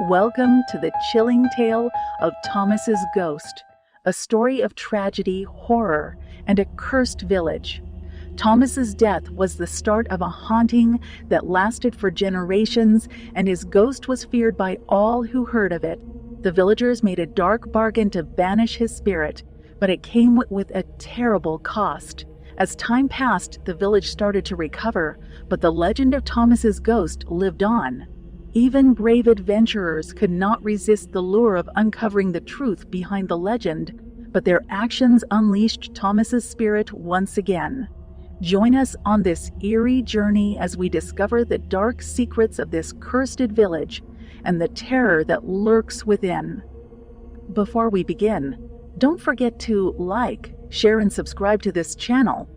Welcome to the chilling tale of Thomas's ghost, a story of tragedy, horror, and a cursed village. Thomas's death was the start of a haunting that lasted for generations, and his ghost was feared by all who heard of it. The villagers made a dark bargain to banish his spirit, but it came with a terrible cost. As time passed, the village started to recover, but the legend of Thomas's ghost lived on. Even brave adventurers could not resist the lure of uncovering the truth behind the legend, but their actions unleashed Thomas's spirit once again. Join us on this eerie journey as we discover the dark secrets of this cursed village and the terror that lurks within. Before we begin, don't forget to like, share, and subscribe to this channel.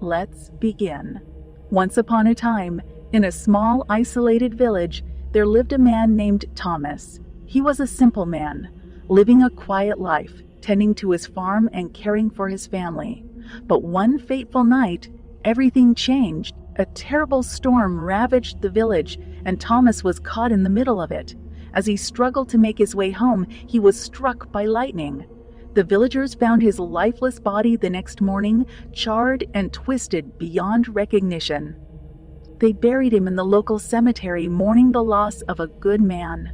Let's begin. Once upon a time, in a small, isolated village, there lived a man named Thomas. He was a simple man, living a quiet life, tending to his farm and caring for his family. But one fateful night, everything changed. A terrible storm ravaged the village, and Thomas was caught in the middle of it. As he struggled to make his way home, he was struck by lightning. The villagers found his lifeless body the next morning, charred and twisted beyond recognition. They buried him in the local cemetery, mourning the loss of a good man.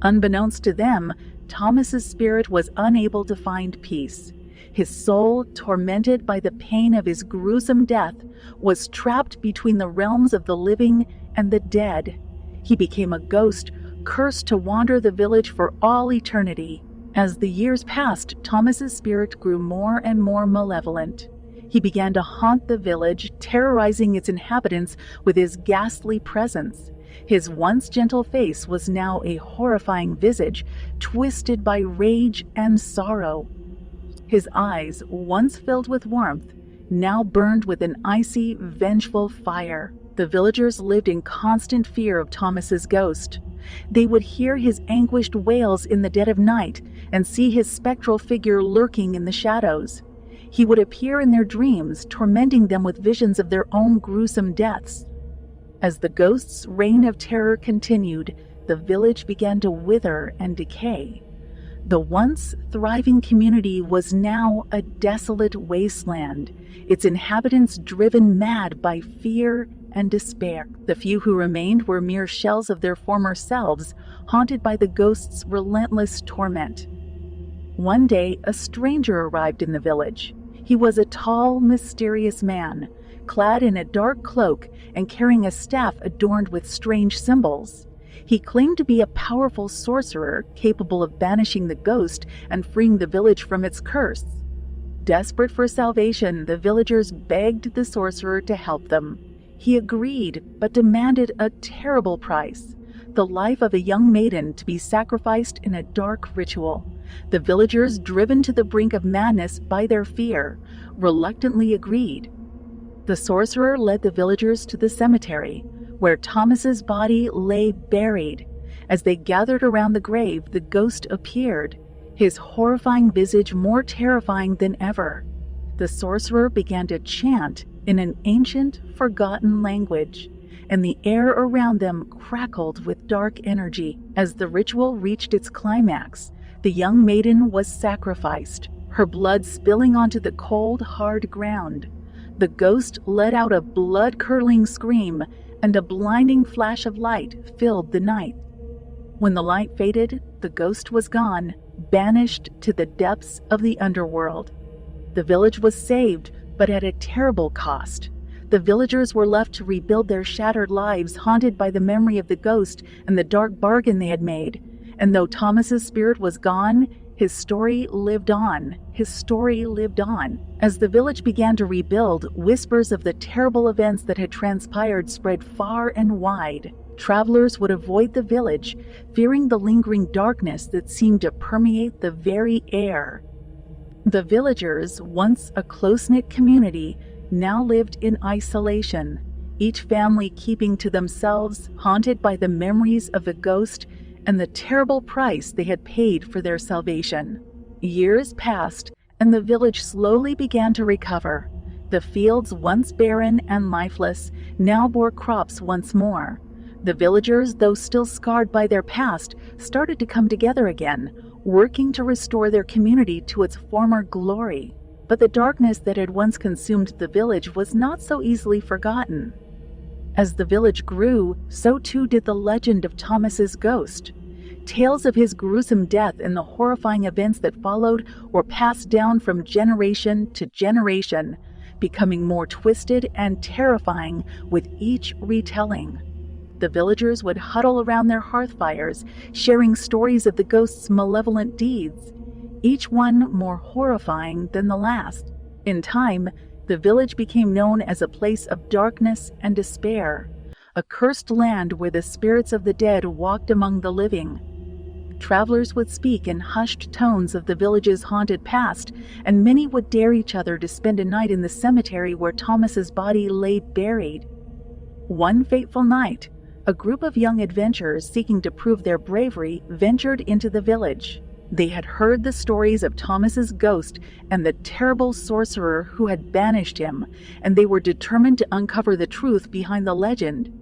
Unbeknownst to them, Thomas's spirit was unable to find peace. His soul, tormented by the pain of his gruesome death, was trapped between the realms of the living and the dead. He became a ghost, cursed to wander the village for all eternity. As the years passed, Thomas's spirit grew more and more malevolent. He began to haunt the village, terrorizing its inhabitants with his ghastly presence. His once gentle face was now a horrifying visage, twisted by rage and sorrow. His eyes, once filled with warmth, now burned with an icy, vengeful fire. The villagers lived in constant fear of Thomas's ghost. They would hear his anguished wails in the dead of night and see his spectral figure lurking in the shadows. He would appear in their dreams, tormenting them with visions of their own gruesome deaths. As the ghost's reign of terror continued, the village began to wither and decay. The once thriving community was now a desolate wasteland, its inhabitants driven mad by fear and despair. The few who remained were mere shells of their former selves, haunted by the ghost's relentless torment. One day, a stranger arrived in the village. He was a tall, mysterious man, clad in a dark cloak and carrying a staff adorned with strange symbols. He claimed to be a powerful sorcerer, capable of banishing the ghost and freeing the village from its curse. Desperate for salvation, the villagers begged the sorcerer to help them. He agreed, but demanded a terrible price: the life of a young maiden to be sacrificed in a dark ritual. The villagers, driven to the brink of madness by their fear, reluctantly agreed. The sorcerer led the villagers to the cemetery, where Thomas's body lay buried. As they gathered around the grave, the ghost appeared, his horrifying visage more terrifying than ever. The sorcerer began to chant in an ancient, forgotten language, and the air around them crackled with dark energy. As the ritual reached its climax, the young maiden was sacrificed, her blood spilling onto the cold, hard ground. The ghost let out a blood-curdling scream, and a blinding flash of light filled the night. When the light faded, the ghost was gone, banished to the depths of the underworld. The village was saved, but at a terrible cost. The villagers were left to rebuild their shattered lives, haunted by the memory of the ghost and the dark bargain they had made. And though Thomas's spirit was gone, his story lived on. His story lived on. As the village began to rebuild, whispers of the terrible events that had transpired spread far and wide. Travelers would avoid the village, fearing the lingering darkness that seemed to permeate the very air. The villagers, once a close-knit community, now lived in isolation, each family keeping to themselves, haunted by the memories of the ghost and the terrible price they had paid for their salvation. Years passed, and the village slowly began to recover. The fields, once barren and lifeless, now bore crops once more. The villagers, though still scarred by their past, started to come together again, working to restore their community to its former glory. But the darkness that had once consumed the village was not so easily forgotten. As the village grew, so too did the legend of Thomas's ghost. Tales of his gruesome death and the horrifying events that followed were passed down from generation to generation, becoming more twisted and terrifying with each retelling. The villagers would huddle around their hearth fires, sharing stories of the ghost's malevolent deeds, each one more horrifying than the last. In time, the village became known as a place of darkness and despair, a cursed land where the spirits of the dead walked among the living. Travelers would speak in hushed tones of the village's haunted past, and many would dare each other to spend a night in the cemetery where Thomas's body lay buried. One fateful night, a group of young adventurers seeking to prove their bravery ventured into the village. They had heard the stories of Thomas's ghost and the terrible sorcerer who had banished him, and they were determined to uncover the truth behind the legend.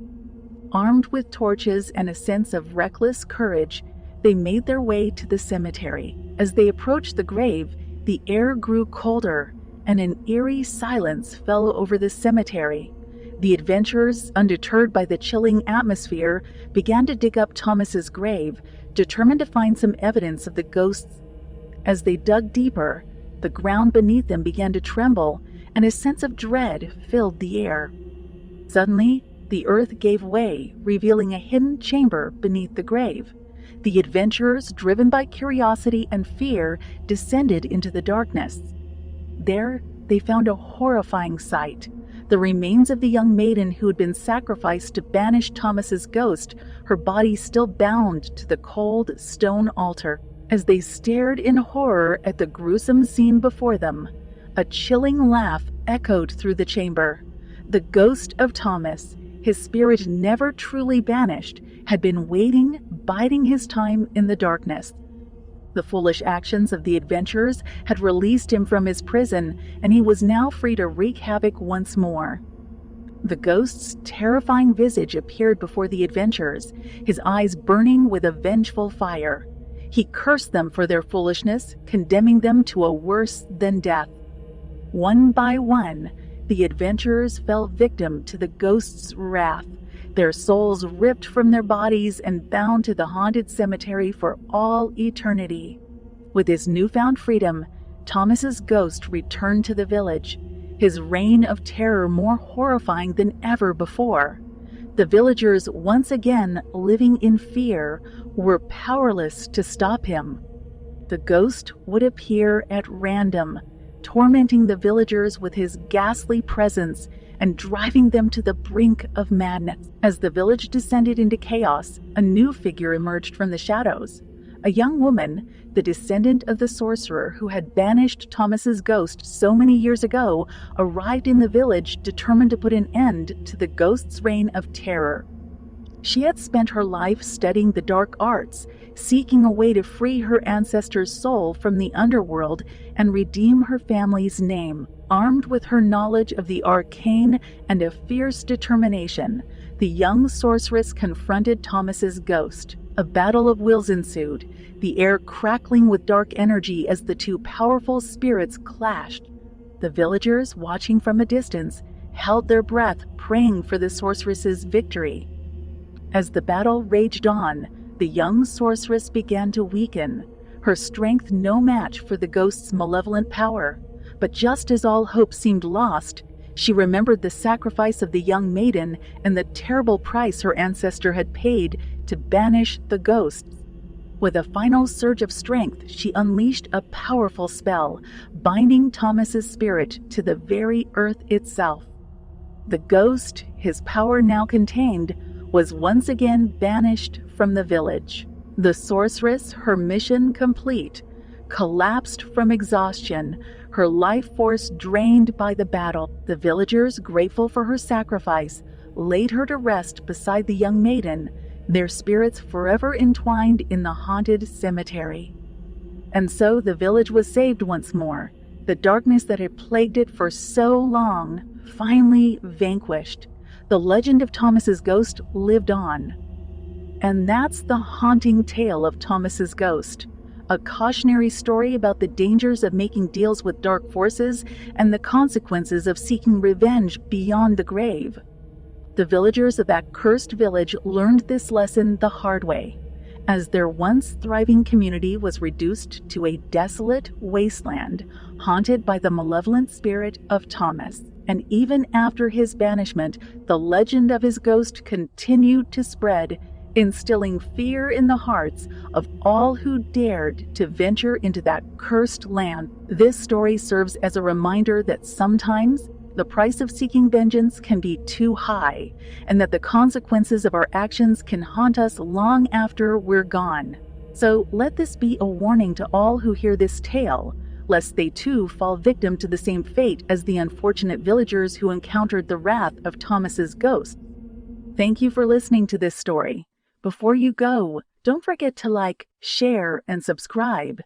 Armed with torches and a sense of reckless courage, they made their way to the cemetery. As they approached the grave, the air grew colder, and an eerie silence fell over the cemetery. The adventurers, undeterred by the chilling atmosphere, began to dig up Thomas's grave, determined to find some evidence of the ghosts. As they dug deeper, the ground beneath them began to tremble, and a sense of dread filled the air. Suddenly, the earth gave way, revealing a hidden chamber beneath the grave. The adventurers, driven by curiosity and fear, descended into the darkness. There, they found a horrifying sight. The remains of the young maiden who had been sacrificed to banish Thomas's ghost, her body still bound to the cold stone altar. As they stared in horror at the gruesome scene before them, a chilling laugh echoed through the chamber. The ghost of Thomas, his spirit never truly banished, had been waiting, biding his time in the darkness. The foolish actions of the adventurers had released him from his prison, and he was now free to wreak havoc once more. The ghost's terrifying visage appeared before the adventurers, his eyes burning with a vengeful fire. He cursed them for their foolishness, condemning them to a worse than death. One by one, the adventurers fell victim to the ghost's wrath, their souls ripped from their bodies and bound to the haunted cemetery for all eternity. With his newfound freedom, Thomas's ghost returned to the village, his reign of terror more horrifying than ever before. The villagers, once again living in fear, were powerless to stop him. The ghost would appear at random, tormenting the villagers with his ghastly presence and driving them to the brink of madness. As the village descended into chaos, a new figure emerged from the shadows. A young woman, the descendant of the sorcerer who had banished Thomas's ghost so many years ago, arrived in the village determined to put an end to the ghost's reign of terror. She had spent her life studying the dark arts, seeking a way to free her ancestor's soul from the underworld and redeem her family's name. Armed with her knowledge of the arcane and a fierce determination, the young sorceress confronted Thomas's ghost. A battle of wills ensued, the air crackling with dark energy as the two powerful spirits clashed. The villagers, watching from a distance, held their breath, praying for the sorceress's victory. As the battle raged on, the young sorceress began to weaken, her strength no match for the ghost's malevolent power. But just as all hope seemed lost, she remembered the sacrifice of the young maiden and the terrible price her ancestor had paid to banish the ghosts. With a final surge of strength, she unleashed a powerful spell, binding Thomas's spirit to the very earth itself. The ghost, his power now contained, was once again banished from the village. The sorceress, her mission complete, collapsed from exhaustion, her life force drained by the battle. The villagers, grateful for her sacrifice, laid her to rest beside the young maiden, their spirits forever entwined in the haunted cemetery. And so the village was saved once more, the darkness that had plagued it for so long finally vanquished. the legend of Thomas's ghost lived on. And that's the haunting tale of Thomas's ghost, a cautionary story about the dangers of making deals with dark forces and the consequences of seeking revenge beyond the grave. The villagers of that cursed village learned this lesson the hard way, as their once thriving community was reduced to a desolate wasteland haunted by the malevolent spirit of Thomas. And even after his banishment, the legend of his ghost continued to spread, instilling fear in the hearts of all who dared to venture into that cursed land. This story serves as a reminder that sometimes the price of seeking vengeance can be too high, and that the consequences of our actions can haunt us long after we're gone. So let this be a warning to all who hear this tale, lest they too fall victim to the same fate as the unfortunate villagers who encountered the wrath of Thomas's ghost. Thank you for listening to this story. Before you go, don't forget to like, share, and subscribe.